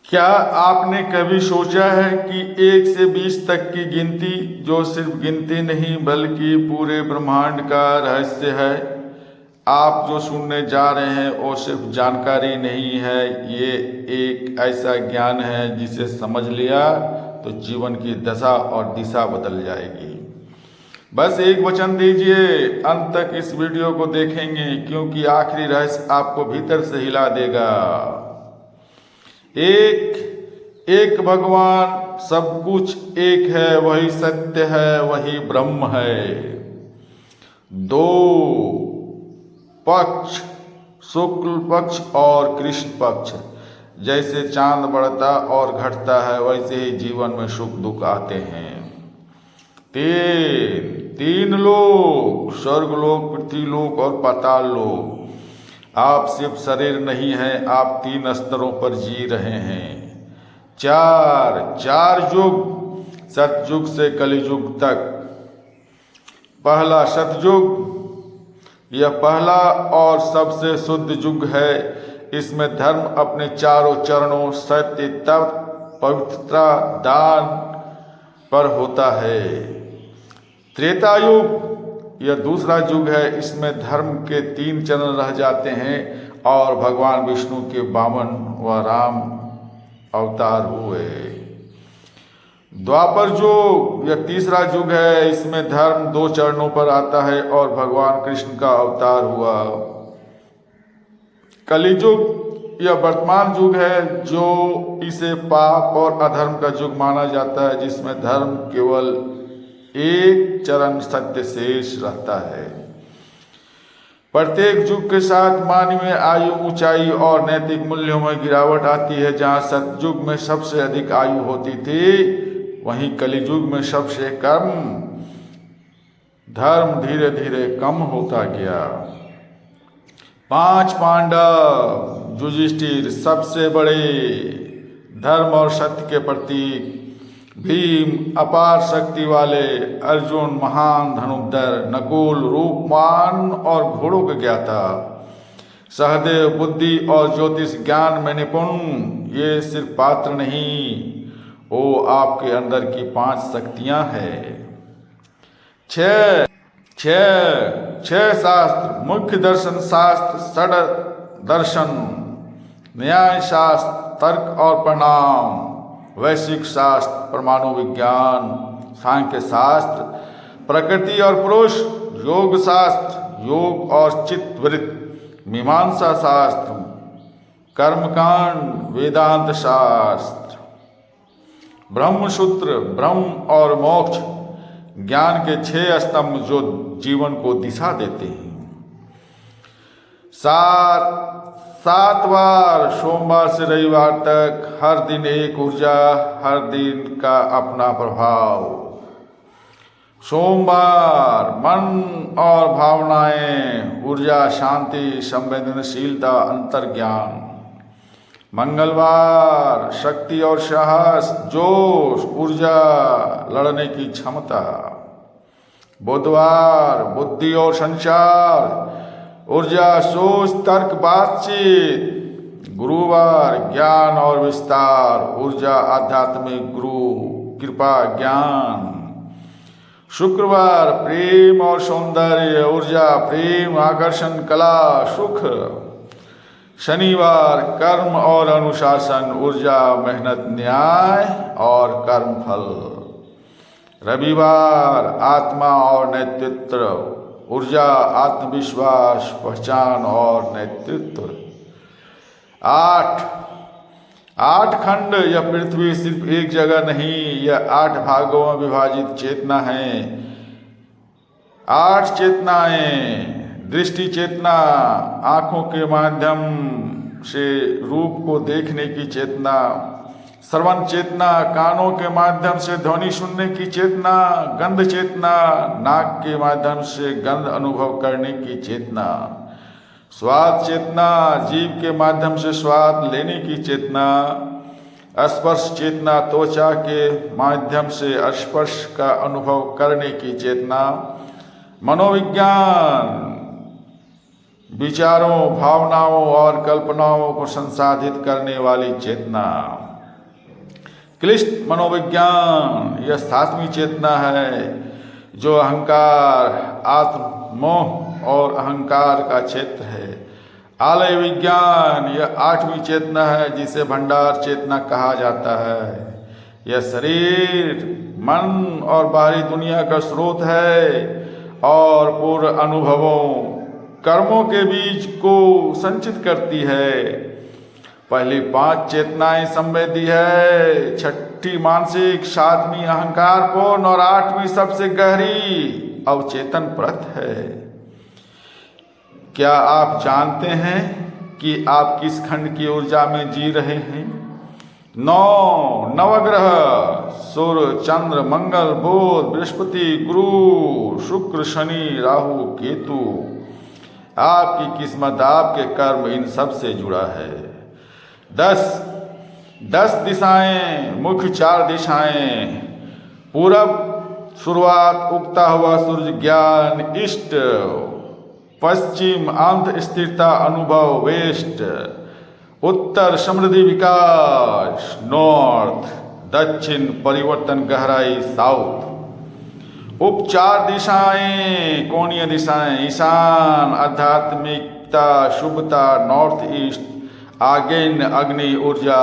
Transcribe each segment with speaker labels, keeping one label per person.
Speaker 1: क्या आपने कभी सोचा है कि 1 से 20 तक की गिनती, जो सिर्फ गिनती नहीं बल्कि पूरे ब्रह्मांड का रहस्य है। आप जो सुनने जा रहे हैं वो सिर्फ जानकारी नहीं है, ये एक ऐसा ज्ञान है जिसे समझ लिया तो जीवन की दशा और दिशा बदल जाएगी। बस एक वचन दीजिए, अंत तक इस वीडियो को देखेंगे क्योंकि आखिरी रहस्य आपको भीतर से हिला देगा। एक भगवान, सब कुछ एक है, वही सत्य है, वही ब्रह्म है। दो पक्ष, शुक्ल पक्ष और कृष्ण पक्ष। जैसे चांद बढ़ता और घटता है वैसे ही जीवन में सुख दुख आते हैं। तीन लोक, स्वर्ग लोक, पृथ्वी लोक और पाताल लोक। आप सिर्फ शरीर नहीं है, आप 3 स्तरों पर जी रहे हैं। चार युग, सतयुग से कलियुग तक। पहला सतयुग, यह पहला और सबसे शुद्ध युग है। इसमें धर्म अपने चारों चरणों, सत्य, तप, पवित्रता, दान पर होता है। त्रेता युग, यह दूसरा युग है। इसमें धर्म के 3 चरण रह जाते हैं और भगवान विष्णु के 52 व राम अवतार हुए। द्वापर युग, यह तीसरा युग है। इसमें धर्म 2 चरणों पर आता है और भगवान कृष्ण का अवतार हुआ। कलियुग, यह वर्तमान युग है, जो इसे पाप और अधर्म का युग माना जाता है, जिसमें धर्म केवल एक चरण सत्य शेष रहता है। प्रत्येक युग के साथ मानवीय आयु, ऊंचाई और नैतिक मूल्यों में गिरावट आती है। जहां सतयुग में सबसे अधिक आयु होती थी, वहीं कलियुग में सबसे कम। धर्म धीरे धीरे कम होता गया। 5 पांडव, युधिष्ठिर सबसे बड़े, धर्म और सत्य के प्रतीक। भीम अपार शक्ति वाले, अर्जुन महान धनुर्धर, नकुल रूपवान और घोड़ों के ज्ञाता, सहदेव बुद्धि और ज्योतिष ज्ञान में निपुण। ये सिर्फ पात्र नहीं, वो आपके अंदर की 5 शक्तियां हैं। छह शास्त्र, मुख्य दर्शन शास्त्र, षड दर्शन, न्याय शास्त्र, तर्क और परिणाम, वैश्विक शास्त्र, परमाणु विज्ञान, सांख्य शास्त्र, प्रकृति और पुरुष, योग शास्त्र, योग और चित्तवृत्त, मीमांसा शास्त्र, कर्मकांड, वेदांत शास्त्र, ब्रह्मसूत्र, ब्रह्म और मोक्ष, ज्ञान के 6 स्तंभ जो जीवन को दिशा देते हैं। 7 बार, सोमवार से रविवार तक, हर दिन एक ऊर्जा, हर दिन का अपना प्रभाव। सोमवार, मन और भावनाएं, ऊर्जा, शांति, संवेदनशीलता, अंतर्ज्ञान। मंगलवार, शक्ति और साहस, जोश, ऊर्जा, लड़ने की क्षमता। बुधवार, बुद्धि और संचार, ऊर्जा, सोच, तर्क, बातचीत। गुरुवार, ज्ञान और विस्तार, ऊर्जा, आध्यात्मिक, गुरु, कृपा, ज्ञान। शुक्रवार, प्रेम और सौंदर्य, ऊर्जा, प्रेम, आकर्षण, कला, सुख। शनिवार, कर्म और अनुशासन, ऊर्जा, मेहनत, न्याय और कर्म फल। रविवार, आत्मा और नेतृत्व, ऊर्जा, आत्मविश्वास, पहचान और नेतृत्व। 8 खंड, यह पृथ्वी सिर्फ एक जगह नहीं, यह 8 भागों में विभाजित चेतना है। 8 चेतनाएं, दृष्टि चेतना, आंखों के माध्यम से रूप को देखने की चेतना। श्रवण चेतना, कानों के माध्यम से ध्वनि सुनने की चेतना। गंध चेतना, नाक के माध्यम से गंध अनुभव करने की चेतना। स्वाद चेतना, जीभ के माध्यम से स्वाद लेने की चेतना। स्पर्श चेतना, त्वचा के माध्यम से स्पर्श का अनुभव करने की चेतना। मनोविज्ञान, विचारों, भावनाओं और कल्पनाओं को संसाधित करने वाली चेतना। क्लिष्ट मनोविज्ञान, यह सातवीं चेतना है जो अहंकार, आत्मोह और अहंकार का क्षेत्र है। आलय विज्ञान, यह आठवीं चेतना है जिसे भंडार चेतना कहा जाता है। यह शरीर, मन और बाहरी दुनिया का स्रोत है और पूर्व अनुभवों, कर्मों के बीज को संचित करती है। पहली 5 चेतनाएं संवेदी है, छठी मानसिक, 7वीं अहंकारपूर्ण और 8वीं सबसे गहरी अवचेतन परत है। क्या आप जानते हैं कि आप किस खंड की ऊर्जा में जी रहे हैं? 9 नवग्रह सूर्य, चंद्र, मंगल, बुध, बृहस्पति, गुरु, शुक्र, शनि, राहु, केतु। आपकी किस्मत, आपके कर्म इन सब से जुड़ा है। 10 दिशाएं, मुख्य 4 दिशाएं, पूरब शुरुआत, उगता हुआ सूर्य ज्ञान, ईस्ट, पश्चिम अंत स्थिरता अनुभव, वेस्ट, उत्तर समृद्धि विकास, नॉर्थ, दक्षिण परिवर्तन गहराई, साउथ। उप 4 दिशाएं, कोणीय दिशाएं, ईशान आध्यात्मिकता शुभता, नॉर्थ ईस्ट आग्नेय अग्नि ऊर्जा,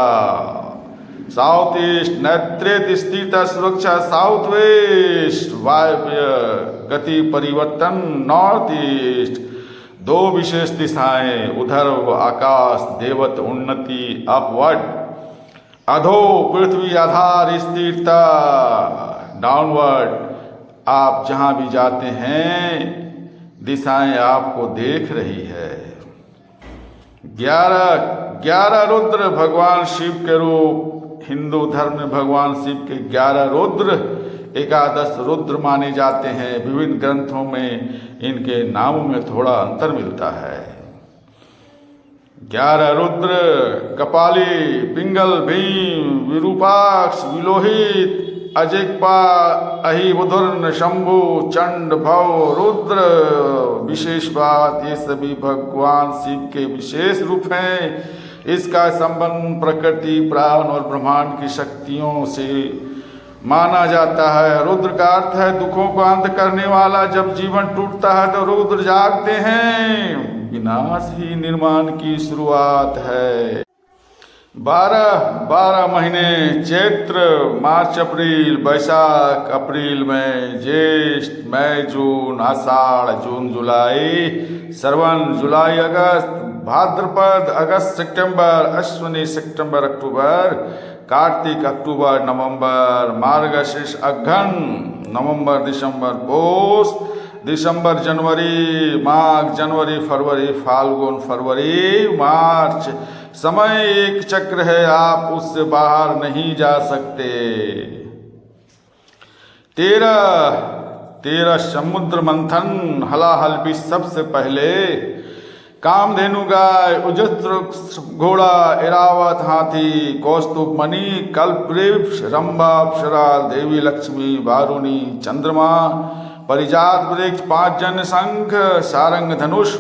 Speaker 1: साउथ ईस्ट नेतृत्व स्थिरता सुरक्षा, साउथ वेस्ट वायव्य गति परिवर्तन, नॉर्थ ईस्ट 2 विशेष दिशाएं, उधर्व आकाश देवत उन्नति अपवर्ड, अधो पृथ्वी आधार स्थिरता डाउनवर्ड। आप जहां भी जाते हैं दिशाएं आपको देख रही है। 11 रुद्र भगवान शिव के रूप। हिंदू धर्म में भगवान शिव के 11 रुद्र, 11 रुद्र माने जाते हैं। विभिन्न ग्रंथों में इनके नामों में थोड़ा अंतर मिलता है। 11 रुद्र कपाली, पिंगल, भीम, विरूपाक्ष, विलोहित, अजिक्पा, अहिबुधुर्न, शंभु, चंड, भव, रुद्र। विशेष बात, ये सभी भगवान शिव के विशेष रूप हैं। इसका संबंध प्रकृति, प्राण और ब्रह्मांड की शक्तियों से माना जाता है। रुद्र का अर्थ है दुखों को अंत करने वाला। जब जीवन टूटता है तो रुद्र जागते हैं। विनाश ही निर्माण की शुरुआत है। 12 महीने, चैत्र, मार्च, अप्रैल, वैशाख, अप्रैल में, ज्येष्ठ, मई, जून, आषाढ़, जून, जुलाई, श्रवण, जुलाई, अगस्त, भाद्रपद, अगस्त, सितंबर, अश्विनी, सितंबर, अक्टूबर, कार्तिक, अक्टूबर, नवंबर, मार्गशीर्ष, अघन, नवंबर, दिसंबर, पौष, दिसंबर, जनवरी, माघ, जनवरी, फरवरी, फाल्गुन, फरवरी, मार्च। समय एक चक्र है, आप उससे बाहर नहीं जा सकते। 13 समुद्र मंथन, हलाहल भी सबसे पहले। कामधेनु गाय, उजस्त्र घोड़ा, ऐरावत हाथी, कौस्तुभ मणि, कल्पवृक्ष, रंभा, अप्सरा, देवी लक्ष्मी, वारुणी, चंद्रमा, परिजात वृक्ष, 5 जन शंख, सारंग धनुष,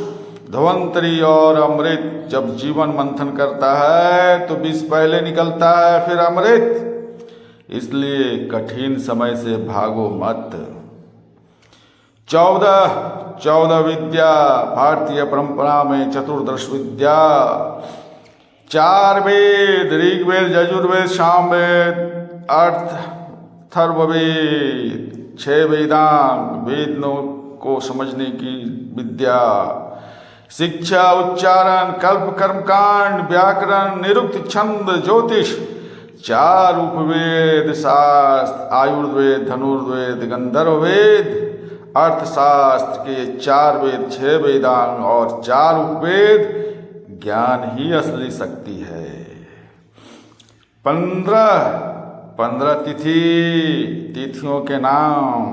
Speaker 1: धवंतरी और अमृत। जब जीवन मंथन करता है तो विष पहले निकलता है, फिर अमृत। इसलिए कठिन समय से भागो मत। 14 विद्या, भारतीय परंपरा में चतुर्दश विद्या। 4 वेद, ऋग्वेद, यजुर्वेद, सामवेद, अथर्ववेद, 6 वेदांग, वेदों को समझने की विद्या। शिक्षा, उच्चारण, कल्प, कर्मकांड, व्याकरण, निरुक्त, छंद, ज्योतिष, 4 उपवेद, शास्त्र, आयुर्वेद, धनुर्वेद, गंधर्व वेद, अर्थशास्त्र के 4 वेद, 6 वेदांग और 4 उपवेद। ज्ञान ही असली शक्ति है। 15 तिथियों के नाम।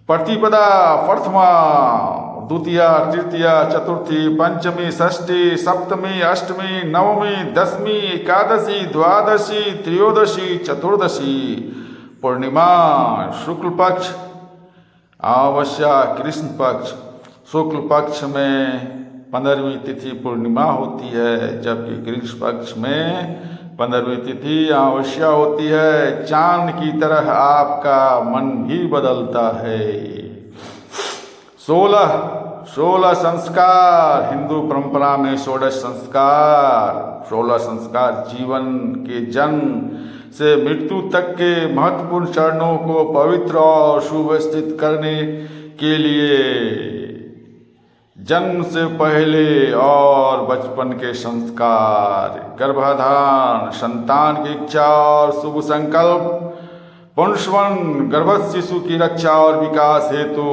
Speaker 1: प्रतिपदा, प्रथमा, द्वितीया, तृतीया, चतुर्थी, पंचमी, षष्ठी, सप्तमी, अष्टमी, नवमी, दशमी, एकादशी, द्वादशी, त्रयोदशी, चतुर्दशी। पूर्णिमा, शुक्ल पक्ष, अमावस्या, कृष्ण पक्ष। शुक्ल पक्ष में 15वीं तिथि पूर्णिमा होती है, जबकि कृष्ण पक्ष में 15वीं तिथि अमावस्या होती है। चांद की तरह आपका मन भी बदलता है। 16 संस्कार, हिंदू परंपरा में 16 संस्कार जीवन के जन्म से मृत्यु तक के महत्वपूर्ण चरणों को पवित्र और सुव्यवस्थित करने के लिए जन्म से पहले और बचपन के संस्कार, गर्भाधान, संतान की इच्छा और शुभ संकल्प, पुंसवन, गर्भस्थ शिशु की रक्षा और विकास हेतु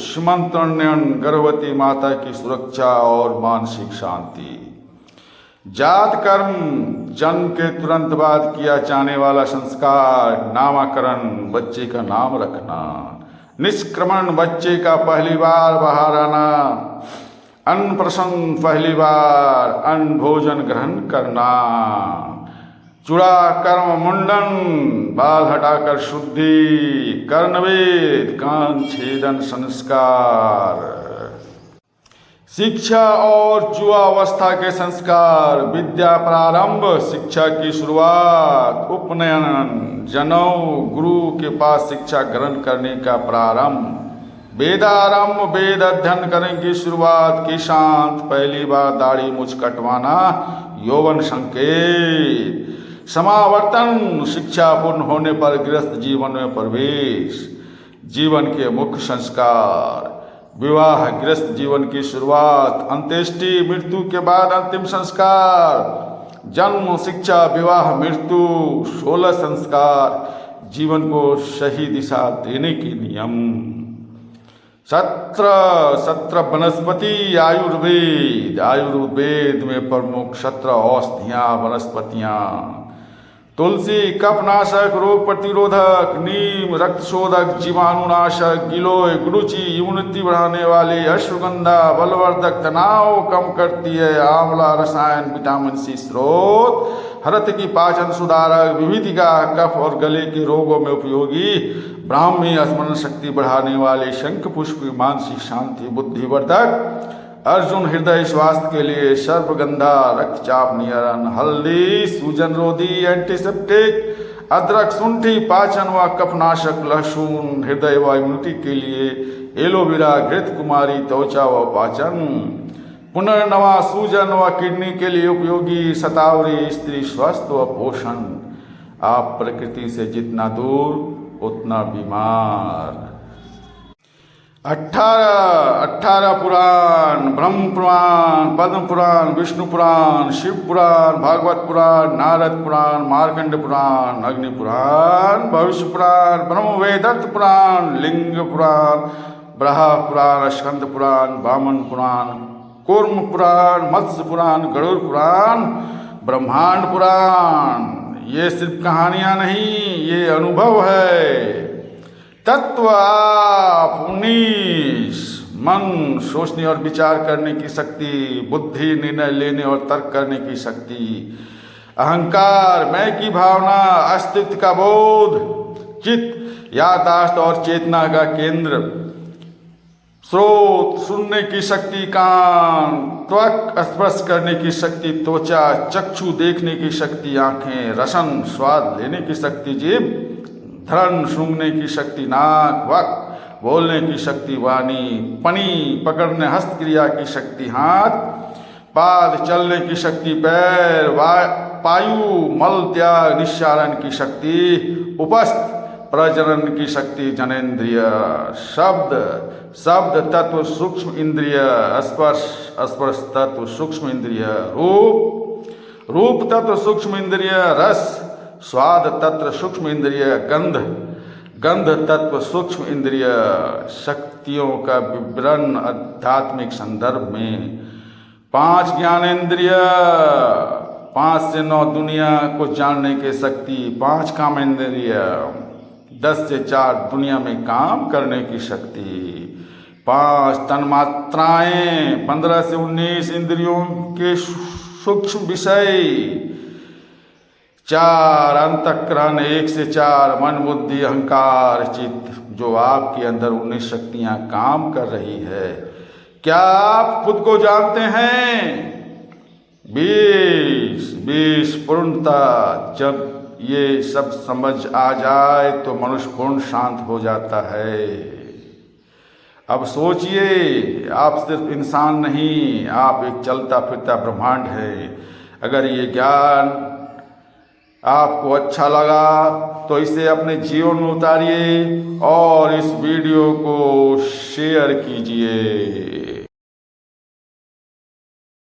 Speaker 1: सीमंत्रणन, गर्भवती माता की सुरक्षा और मानसिक शांति, जात कर्म, जन्म के तुरंत बाद किया जाने वाला संस्कार, नामकरण, बच्चे का नाम रखना, निष्क्रमण, बच्चे का पहली बार बाहर आना, अन्नप्रशन, पहली बार अन्न भोजन ग्रहण करना, चूड़ा कर्म, मुंडन, बाल हटाकर शुद्धि, कर्णवेद, कान छेदन संस्कार, शिक्षा और युवावस्था के संस्कार, विद्या प्रारंभ, शिक्षा की शुरुआत, उपनयन, जनेऊ, गुरु के पास शिक्षा ग्रहण करने का प्रारंभ, वेदारंभ, वेद अध्ययन करने की शुरुआत, की शांत, पहली बार दाढ़ी मूछ कटवाना, यौवन संकेत, समावर्तन, शिक्षा पूर्ण होने पर गृहस्थ जीवन में प्रवेश, जीवन के मुख्य संस्कार, विवाह, गृहस्थ जीवन की शुरुआत, अंत्येष्टि, मृत्यु के बाद अंतिम संस्कार, जन्म, शिक्षा, विवाह, मृत्यु, 16 संस्कार, जीवन को सही दिशा देने के नियम, 17 वनस्पति, आयुर्वेद में प्रमुख 17 औषधियाँ, वनस्पतियाँ, तुलसी कफनाशक, रोग प्रतिरोधक, नीम रक्तशोधक, जीवाणुनाशक, गिलोय, गुडुचि इम्यूनिटी बढ़ाने वाली, अश्वगंधा बलवर्धक, तनाव कम करती है, आंवला रसायन विटामिन सी स्रोत, हरत की पाचन सुधारक, विविधिका कफ और गले के रोगों में उपयोगी, ब्राह्मी स्मरण शक्ति बढ़ाने वाले, शंख पुष्प मानसिक शांति बुद्धिवर्धक, अर्जुन हृदय स्वास्थ्य के लिए, सर्वगंधा रक्तचाप निवारण, हल्दी सूजन रोधी एंटीसेप्टिक, अदरक शुंठी पाचन व कफनाशक, लहसुन हृदय व इम्यूनिटी के लिए, एलोवेरा घृत कुमारी त्वचा व पाचन, पुनर्नवा सूजन व किडनी के लिए उपयोगी, शतावरी स्त्री स्वास्थ्य व पोषण। आप प्रकृति से जितना दूर उतना बीमार। 18 पुराण, ब्रह्म पुराण, पद्म पुराण, विष्णु पुराण, शिव पुराण, भागवत पुराण, नारद पुराण, मार्कंड पुराण, अग्नि पुराण, भविष्य पुराण, ब्रह्मवेदत्त पुराण, लिंग पुराण, ब्रहा पुराण, स्कंद पुराण, वामन पुराण, कूर्म पुराण, मत्स्य पुराण, गरुड़ पुराण, ब्रह्मांड पुराण। ये सिर्फ कहानियां नहीं, ये अनुभव है। तत्व आप 19, मन सोचने और विचार करने की शक्ति, बुद्धि निर्णय लेने और तर्क करने की शक्ति, अहंकार मैं की भावना, अस्तित्व का बोध, चित्त याददाश्त और चेतना का केंद्र, स्रोत सुनने की शक्ति, कान त्वक स्पर्श करने की शक्ति, त्वचा चक्षु देखने की शक्ति, आंखें रसन स्वाद लेने की शक्ति, जीभ धरण सूंघने की शक्ति, नाक वक बोलने की शक्ति, वाणी पनी पकड़ने हस्तक्रिया की शक्ति, हाथ पाद चलने की शक्ति, पैर पायु मल त्याग निस्सारण की शक्ति, उपस्थ प्रजनन की शक्ति, जनेन्द्रिय, शब्द तत्व सूक्ष्म इंद्रिय, स्पर्श तत्व सूक्ष्म इंद्रिय, रूप तत्व सूक्ष्म इंद्रिय, रस स्वाद तत्व सूक्ष्म इंद्रिय, गंध तत्व सूक्ष्म इंद्रिय। शक्तियों का विवरण आध्यात्मिक संदर्भ में 5 ज्ञानेन्द्रिय, 5 से 9 दुनिया को जानने की शक्ति, 5 कामेंद्रिय, 10 से 4 दुनिया में काम करने की शक्ति, 5 तन्मात्राएं, 15 से 19 इंद्रियों के सूक्ष्म विषय, 4 अंतःकरण, 1 से 4 मन बुद्धि अहंकार चित्त, जो आपके अंदर 19 शक्तियां काम कर रही है। क्या आप खुद को जानते हैं? 20 इस पूर्णता जब ये सब समझ आ जाए तो मनुष्य पूर्ण शांत हो जाता है। अब सोचिए, आप सिर्फ इंसान नहीं, आप एक चलता फिरता ब्रह्मांड है। अगर ये ज्ञान आपको अच्छा लगा तो इसे अपने जीवन में उतारिए और इस वीडियो को शेयर कीजिए।